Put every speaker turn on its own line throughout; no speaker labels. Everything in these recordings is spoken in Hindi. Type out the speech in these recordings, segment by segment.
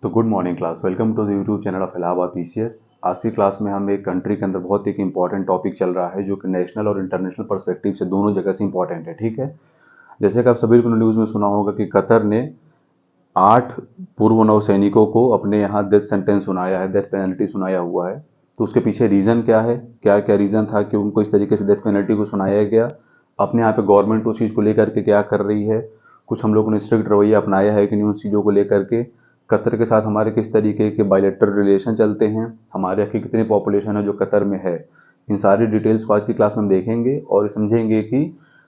तो good morning class, welcome to the YouTube channel of Allahabad PCS. आज की क्लास में हम एक कंट्री के अंदर बहुत एक इंपॉर्टेंट टॉपिक चल रहा है जो कि नेशनल और इंटरनेशनल पर्सपेक्टिव से दोनों जगह से इंपॉर्टेंट है। ठीक है, जैसे कि आप सभी को न्यूज़ में सुना होगा कि कतर ने 8 पूर्व नौसैनिकों को अपने यहाँ डेथ सेंटेंस सुनाया है, डेथ पेनल्टी सुनाया हुआ है। तो उसके पीछे रीज़न क्या है, क्या क्या रीज़न था कि उनको इस तरीके से डेथ पेनल्टी को सुनाया गया। अपने यहाँ पे गवर्नमेंट उस चीज़ को लेकर के क्या कर रही है, कुछ हम लोगों ने स्ट्रिक्ट रवैया अपनाया है कि नहीं उन चीज़ों को लेकर के। कतर के साथ हमारे किस तरीके के बायलैटरल रिलेशन चलते हैं, हमारे यहाँ की कितनी पॉपुलेशन है जो कतर में है। इन सारी डिटेल्स को आज की क्लास में हम देखेंगे और समझेंगे कि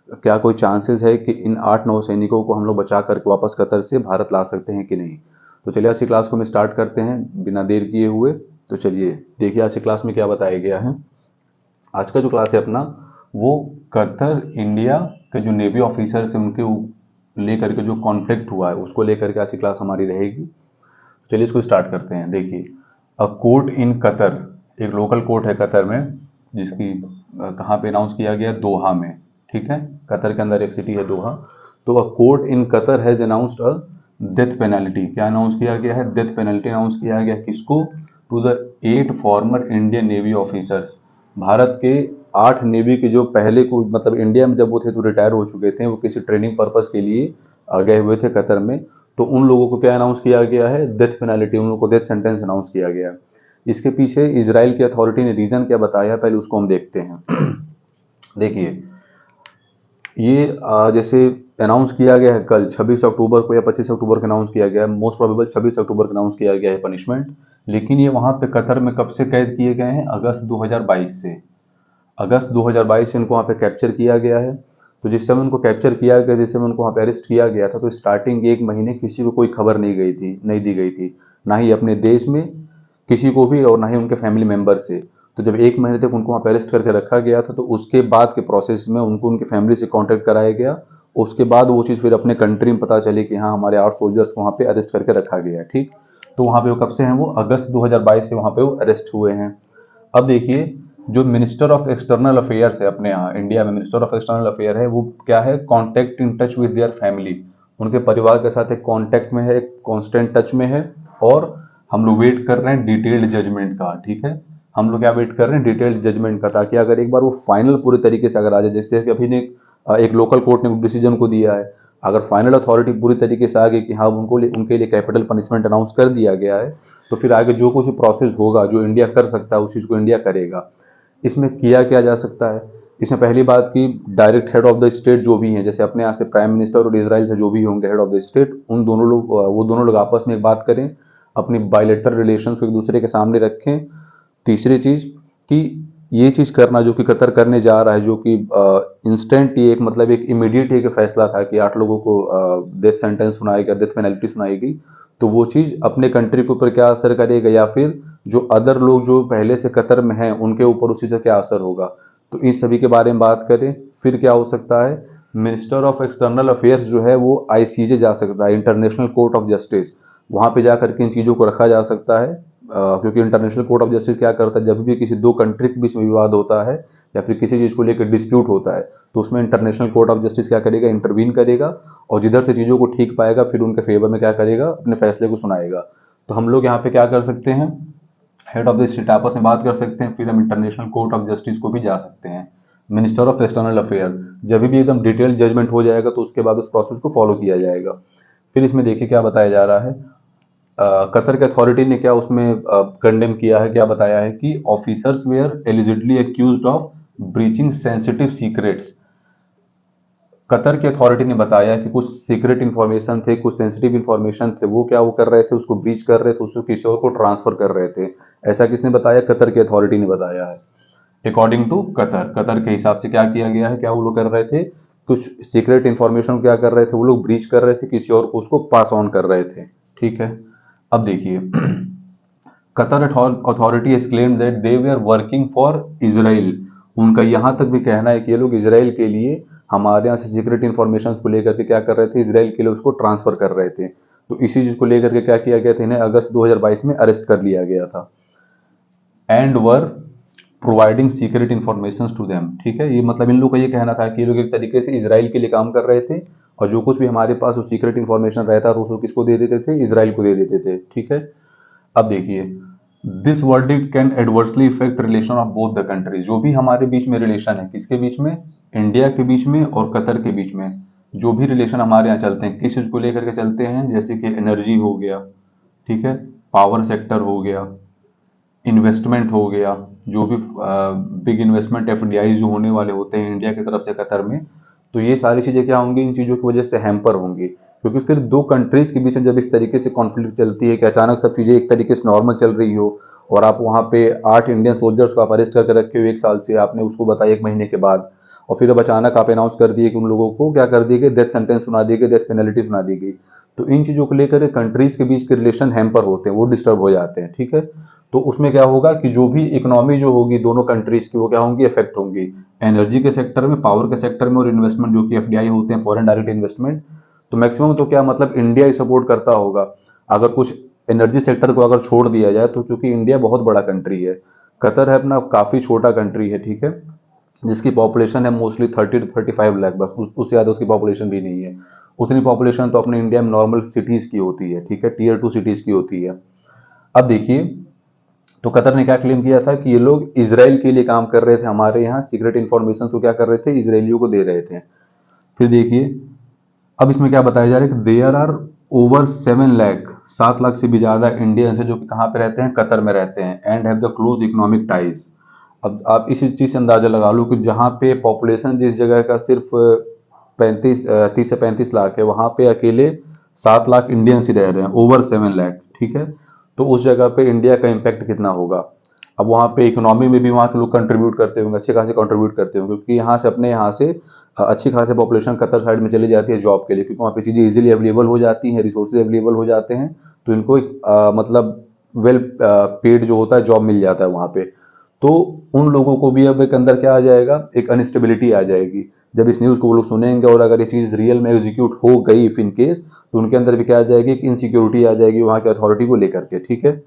क्या कोई चांसेस है कि इन 8 नौसैनिकों को हम लोग बचा करके वापस कतर से भारत ला सकते हैं कि नहीं। तो चलिए आज की क्लास को हम स्टार्ट करते हैं बिना देर किए हुए। तो चलिए देखिए आज की क्लास में क्या बताया गया है। आज का जो क्लास है अपना, वो कतर इंडिया के जो नेवी ऑफिसर्स हैं उनके लेकर के जो कॉन्फ्लिक्ट हुआ है उसको लेकर के आज की क्लास हमारी रहेगी। चलिए इसको स्टार्ट करते हैं। देखिए, अ कोर्ट इन कतर, एक लोकल कोर्ट है कतर में जिसकी कहाँ पे अनाउंस किया गया, दोहा में। ठीक है, कतर के अंदर एक सिटी है दोहा। तो a court in Qatar has announced a death penalty. क्या अनाउंस किया गया है? डेथ पेनल्टी अनाउंस किया गया। किसको? To the 8 former Indian navy officers. Bharat के 8 नेवी के जो पहले को मतलब इंडिया में जब वो थे तो रिटायर हो चुके थे, वो किसी ट्रेनिंग पर्पस के लिए गए हुए थे कतर में। तो उन लोगों को क्या अनाउंस किया गया है? डेथ पेनल्टी, उन लोगों को डेथ सेंटेंस अनाउंस किया गया। इसके पीछे इजराइल की अथॉरिटी ने रीजन क्या बताया, पहले उसको हम देखते हैं। देखिए, ये जैसे अनाउंस किया गया है कल 26 अक्टूबर को या 25 अक्टूबर को अनाउंस किया गया है, मोस्ट प्रोबेबल 26 अक्टूबर को अनाउंस किया गया है पनिशमेंट। लेकिन ये वहां पे कतर में कब से कैद किए गए हैं? अगस्त 2022 से। अगस्त 2022 से इनको वहाँ पे कैप्चर किया गया है। तो जिस समय उनको कैप्चर किया गया, जिस समय उनको वहाँ पे अरेस्ट किया गया था, तो स्टार्टिंग 1 महीने किसी को कोई खबर नहीं दी गई थी, ना ही अपने देश में किसी को भी और ना ही उनके फैमिली मेंबर से। तो जब 1 महीने तक उनको वहाँ पे अरेस्ट करके रखा गया था, तो उसके बाद के प्रोसेस में उनको उनकी फैमिली से कॉन्टेक्ट कराया गया। उसके बाद वो चीज़ फिर अपने कंट्री में पता चली कि हाँ हमारे 8 सोल्जर्स को वहाँ पे अरेस्ट करके रखा गया है। ठीक, तो वहाँ पे वो कब से हैं? वो अगस्त 2022 से वहाँ पे वो अरेस्ट हुए हैं। अब देखिए, जो मिनिस्टर ऑफ एक्सटर्नल अफेयर्स है अपने यहाँ इंडिया में, मिनिस्टर ऑफ एक्सटर्नल अफेयर है, वो क्या है? Contact in touch with their family. उनके परिवार के साथ एक कॉन्टैक्ट में है, कॉन्स्टेंट टच में है। और हम लोग वेट कर रहे हैं डिटेल्ड जजमेंट का। ठीक है, हम लोग क्या वेट कर रहे हैं? डिटेल्ड जजमेंट का, ताकि अगर एक बार वो फाइनल पूरे तरीके से अगर आ जाए, जैसे कि अभी ने एक लोकल कोर्ट ने डिसीजन को दिया है, अगर फाइनल अथॉरिटी पूरी तरीके से आ गई कि हाँ उनके लिए कैपिटल पनिशमेंट अनाउंस कर दिया गया है, तो फिर आगे जो कुछ प्रोसेस होगा जो इंडिया कर सकता है उस चीज़ को इंडिया करेगा। इसमें किया क्या जा सकता है? इसमें पहली बात की direct head of the state जो भी हैं, जैसे अपने यहाँ से प्राइम मिनिस्टर और इजराइल से जो भी होंगे हेड ऑफ द स्टेट, उन दोनों लोग वो दोनों लोग आपस में एक बात करें, अपनी बायलेटरल रिलेशंस को एक दूसरे के सामने रखें। तीसरी चीज़ कि ये चीज़ करना जो कि कतर करने जा रहा है, जो कि इंस्टेंट, ये एक मतलब एक इमीडिएट एक फैसला था कि 8 लोगों को डेथ सेंटेंस सुनाएगा, डेथ पेनल्टी सुनाएगी। तो वो चीज़ अपने कंट्री के ऊपर क्या असर करेगा, या फिर जो अदर लोग जो पहले से कतर में हैं उनके ऊपर उसी से क्या असर होगा। तो इन सभी के बारे में बात करें। फिर क्या हो सकता है? मिनिस्टर ऑफ एक्सटर्नल अफेयर्स जो है वो आईसीजे जा सकता है, इंटरनेशनल कोर्ट ऑफ जस्टिस। वहाँ पे जा करके इन चीज़ों को रखा जा सकता है। क्योंकि इंटरनेशनल कोर्ट ऑफ जस्टिस क्या करता है, जब भी किसी दो कंट्री के बीच में विवाद होता है या फिर किसी चीज़ को लेकर डिस्प्यूट होता है, तो उसमें इंटरनेशनल कोर्ट ऑफ जस्टिस क्या करेगा? इंटरवीन करेगा और जिधर से चीज़ों को ठीक पाएगा फिर उनके फेवर में क्या करेगा? अपने फैसले को सुनाएगा। तो हम लोग यहाँ पे क्या कर सकते हैं? हेड ऑफ द स्टेट आपस में बात कर सकते हैं, फिर हम इंटरनेशनल कोर्ट ऑफ जस्टिस को भी जा सकते हैं। मिनिस्टर ऑफ एक्सटर्नल अफेयर जब भी एकदम डिटेल जजमेंट हो जाएगा तो उसके बाद उस प्रोसेस को फॉलो किया जाएगा। फिर इसमें देखिए क्या बताया जा रहा है। कतर के अथॉरिटी ने क्या उसमें कंडेम किया है, क्या बताया है कि officers were allegedly accused of breaching sensitive secrets. Qatar की अथॉरिटी ने बताया कि कुछ सीक्रेट इन्फॉर्मेशन थे, कुछ सेंसिटिव इन्फॉर्मेशन थे, वो क्या वो कर रहे थे? उसको ब्रीच कर रहे थे, उसको किसी और को ट्रांसफर कर रहे थे। ऐसा किसने बताया? कतर की अथॉरिटी ने बताया है। अकॉर्डिंग टू कतर, कतर के हिसाब से क्या किया गया है, क्या वो लोग कर रहे थे? कुछ सीक्रेट इन्फॉर्मेशन क्या कर रहे थे? वो लोग ब्रीच कर रहे थे, किसी और को उसको पास ऑन कर रहे थे। ठीक है, अब देखिए, Qatar authority has claimed that they were working for Israel। उनका यहाँ तक भी कहना है कि ये लोग इसराइल के लिए हमारे यहाँ से सीक्रेट इन्फॉर्मेशन को लेकर के क्या कर रहे थे? इसराइल के लिए उसको ट्रांसफर कर रहे थे। तो इसी चीज़ को लेकर के क्या किया गया था? इन्हें अगस्त 2022 में अरेस्ट कर लिया गया था। And were providing secret information to them. ठीक है, ये मतलब इन लोग का ये कहना था कि ये लोग एक तरीके से इसराइल के लिए काम कर रहे थे और जो कुछ भी हमारे पास वो सीक्रेट इन्फॉर्मेशन रहता था उसको किसको दे देते थे, इजराइल को दे देते थे। ठीक है, अब देखिए, this verdict can adversely effect relation of both the countries. जो भी हमारे बीच में रिलेशन है, किसके बीच में, इंडिया के बीच में और कतर के बीच में, जो भी रिलेशन हमारे यहाँ चलते हैं किस चीज को लेकर के चलते हैं, जैसे कि एनर्जी हो गया, ठीक है, पावर सेक्टर हो गया, इन्वेस्टमेंट हो गया, जो भी बिग इन्वेस्टमेंट एफडीआई जो होने वाले होते हैं इंडिया की तरफ से कतर में, तो ये सारी चीज़ें क्या होंगी, इन चीज़ों की वजह से हैम्पर होंगी। क्योंकि फिर दो कंट्रीज के बीच में जब इस तरीके से कॉन्फ्लिक्ट चलती है कि अचानक सब चीज़ें एक तरीके से नॉर्मल चल रही हो, और आप वहाँ पे 8 इंडियन सोल्जर्स को आप अरेस्ट करके रखे हो 1 साल से, आपने उसको बताया 1 महीने के बाद, और फिर अब अचानक आप अनाउंस कर दिए कि उन लोगों को क्या कर दिए गए, डेथ सेंटेंस सुना दी गई, डेथ पेनल्टी सुना दी गई। तो इन चीज़ों को लेकर कंट्रीज के बीच के रिलेशन हैम्पर होते हैं, वो डिस्टर्ब हो जाते हैं। ठीक है, तो उसमें क्या होगा कि जो भी इकोनॉमी जो होगी दोनों कंट्रीज की, वो क्या होंगी, इफेक्ट होंगी, एनर्जी के सेक्टर में, पावर के सेक्टर में, और इन्वेस्टमेंट जो कि एफडीआई होते हैं, फॉरेन डायरेक्ट इन्वेस्टमेंट। तो मैक्सिमम तो क्या मतलब इंडिया ही सपोर्ट करता होगा। अगर कुछ एनर्जी सेक्टर को अगर छोड़ दिया जाए तो, क्योंकि इंडिया बहुत बड़ा कंट्री है, कतर है अपना काफ़ी छोटा कंट्री है, ठीक है, जिसकी पॉपुलेशन है मोस्टली 30 to 35 लाख, बस उससे ज़्यादा उसकी पॉपुलेशन भी नहीं है। उतनी पॉपुलेशन तो अपने इंडिया में नॉर्मल सिटीज़ की होती है, ठीक है, टीयर 2 सिटीज़ की होती है। अब देखिए, तो कतर ने क्या क्लेम किया था कि ये लोग इसराइल के लिए काम कर रहे थे, हमारे यहाँ सीक्रेट इन्फॉर्मेशन को क्या कर रहे थे, इसराइलियों को दे रहे थे। फिर देखिए, अब इसमें क्या बताया जा रहा है कि there are over 7 lakh, 7 lakh से भी ज़्यादा इंडियंस है जो कि कहाँ पे रहते हैं, कतर में रहते हैं, and have the close economic ties. अब आप इस चीज़ से अंदाजा लगा लो कि जहाँ पे पॉपुलेशन जिस जगह का सिर्फ 30 से 35 लाख है, वहाँ पे अकेले 7 लाख इंडियंस ही रह रहे हैं, ओवर 7 लाख। ठीक है, तो उस जगह पे इंडिया का इम्पैक्ट कितना होगा। अब वहाँ पे इकोनॉमी में भी वहाँ के लोग कंट्रीब्यूट करते होंगे, अच्छे खासे कंट्रीब्यूट करते होंगे, क्योंकि यहाँ से अपने यहाँ से अच्छी खासी पॉपुलेशन कतर साइड में चली जाती है जॉब के लिए, क्योंकि वहाँ पे चीज़ें इजीली अवेलेबल हो जाती हैं, रिसोर्सेज अवेलेबल हो जाते हैं, तो इनको एक मतलब वेल पेड जो होता है जॉब मिल जाता है वहाँ पे। तो उन लोगों को भी अब एक अंदर क्या आ जाएगा, एक अनस्टेबिलिटी आ जाएगी। जब इस न्यूज़ को वो लोग सुनेंगे और अगर ये चीज़ रियल में एग्जीक्यूट हो गई इफ इन केस, तो उनके अंदर भी क्या आ जाएगी, एक इनसिक्योरिटी आ जाएगी वहाँ की अथॉरिटी को लेकर के। ठीक है,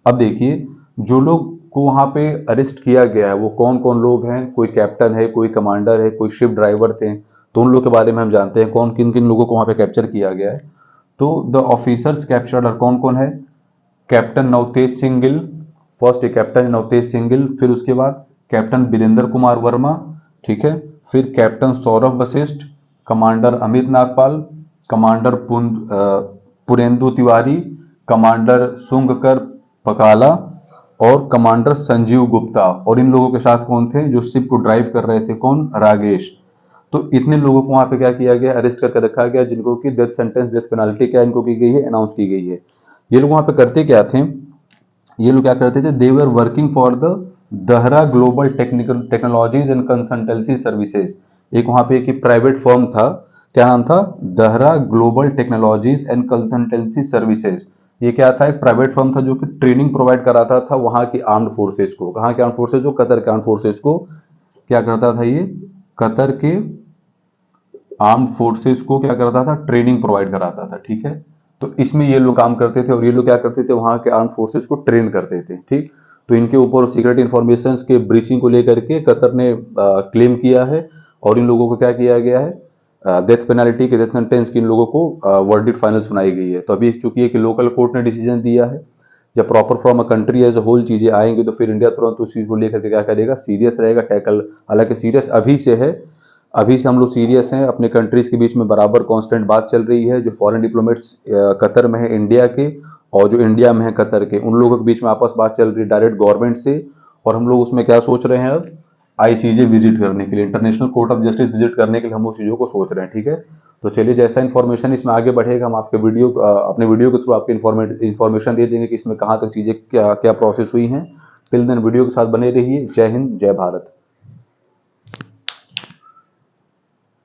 अब देखिए, जो लोग को वहाँ पे अरेस्ट किया गया है वो कौन कौन लोग हैं, कोई कैप्टन है, कोई कमांडर है, कोई शिप ड्राइवर थे, तो उन लोग के बारे में हम जानते हैं कौन किन किन लोगों को वहाँ पे कैप्चर किया गया है। तो द ऑफिसर्स कैप्चर्ड कौन कौन है, captain Navtej Singh Gill, first captain Navtej Singh Gill, फिर उसके बाद कैप्टन वीरेंद्र कुमार वर्मा, ठीक है, फिर captain Saurabh Vashisht, commander Amit Nagpal, commander Purendu Tiwari, commander Sungkar Pakala, और कमांडर संजीव गुप्ता। और इन लोगों के साथ कौन थे, जो शिप को ड्राइव कर रहे थे, कौन, रागेश। तो इतने लोगों को वहां पे क्या किया गया, अरेस्ट करके रखा गया, जिनको की डेथ सेंटेंस, डेथ पेनल्टी क्या इनको की गई है, अनाउंस की गई है। ये लोग वहां पे करते क्या थे, ये लोग क्या करते थे, they were working for the Dahra Global Technical Technologies and Consultancy Services. एक वहां पे एक प्राइवेट फर्म था, क्या नाम था, Dahra Global Technologies and Consultancy Services. ये क्या था, एक प्राइवेट फर्म था जो कि ट्रेनिंग प्रोवाइड कराता था वहां की आर्म्ड फोर्सेज को। कहाँ के आर्म्ड फोर्सेज, जो कतर के आर्म्ड फोर्सेज को क्या करता था, ये कतर के आर्म्ड फोर्सेज को क्या करता था, ट्रेनिंग प्रोवाइड कराता था। ठीक है, तो इसमें ये लोग काम करते थे, और ये लोग क्या करते थे, वहां के आर्म्ड फोर्सेज को ट्रेन करते थे। ठीक, तो इनके ऊपर सीक्रेट इन्फॉर्मेशन के ब्रीचिंग को लेकर के कतर ने क्लेम किया है, और इन लोगों को क्या किया गया है, डेथ पेनल्टी के, डेथ सेंटेंस की इन लोगों को वर्डिक्ट फाइनल सुनाई गई है। तो अभी चूंकि एक लोकल कोर्ट ने डिसीजन दिया है, जब proper from a country as a whole चीजें आएंगी तो फिर इंडिया तुरंत उस चीज को लेकर के क्या करेगा, सीरियस रहेगा, टैकल। हालांकि सीरियस अभी से है, अभी से हम लोग सीरियस हैं, अपने कंट्रीज के बीच में बराबर कांस्टेंट बात चल रही है। जो फॉरेन डिप्लोमेट्स कतर में है इंडिया के, और जो इंडिया में है कतर के, उन लोगों के बीच में आपस बात चल रही है डायरेक्ट गवर्नमेंट से। और हम लोग उसमें क्या सोच रहे हैं, अब आईसीजे विजिट करने के लिए, international court of justice visit करने के लिए हम उस चीज़ों को सोच रहे हैं। ठीक है, तो चलिए, जैसा इन्फॉर्मेशन इसमें आगे बढ़ेगा हम आपके वीडियो अपने वीडियो के थ्रू आपके इन्फॉर्मेशन दे देंगे कि इसमें कहाँ तक चीज़ें क्या क्या प्रोसेस हुई हैं। टिल देन वीडियो के साथ बने रहिए। जय हिंद, जय भारत।